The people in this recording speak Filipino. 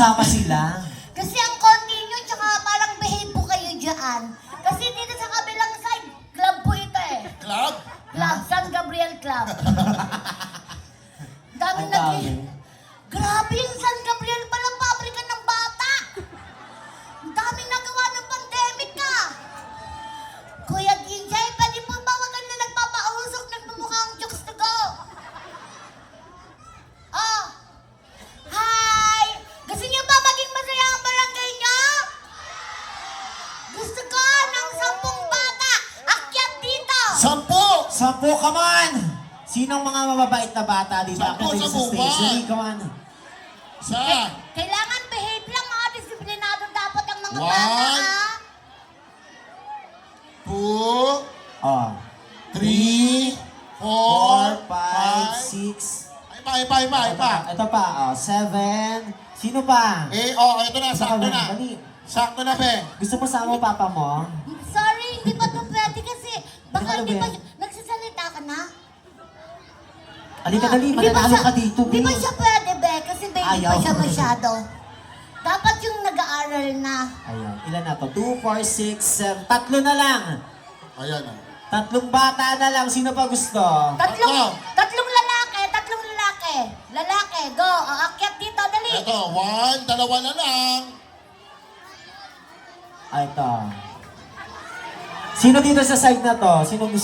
Sama sila. Kasi ang konti nyo, tsaka parang behave po kayo dyan. Kasi dito sa kabilang side, club po ito eh. Club? Club, San Gabriel Club. Dami Ang dami. Grabe yung San Gabriel palang pabrika ng bata. Ang daming nagawa ng pandemic ka. Kuya DJ, pwede po ba wag na nagpapausok, nagmumukhang jokes to go? Oh. Hi! Gusto niyo ba maging masaya ang barangay niyo? Gusto ko ng 10 bata. Akyat dito. 10! 10, come on! Sinong mga mababait na bata dito? 10, Ako din sa 10 station. ba? Come on. Isa! Kailangan behave lang, mga disiplinado dapat ang mga One. bata, ha? 2, Oh. 3, 4, 4, 5, 6. 5. Iba. Ito pa, oh. 7. Sino pa? Ito na, sakto Baka, na. dali. Sakto na, be. Gusto mo sama papa mo? Sorry, hindi pa ito pwede kasi baka Ano hindi ba pa yan? nagsasalita ka na. Alika dali, Hindi ba mananalo siya- ka dito, Hindi ba babe. siya pwede, be? Kasi baby pa Ayaw. siya masyado. Dapat yung nag-aaral na. Ayan, ilan na to? 2, 4, 6, 7. Tatlo na lang. Ayan na. Tatlong bata na lang. Sino pa gusto? Tatlong lalaki. Lalaki, go. Aakyat dito, dali. Ito, 1, 2 na lang. Ay, ito. Sino dito sa side na to? Sino gusto?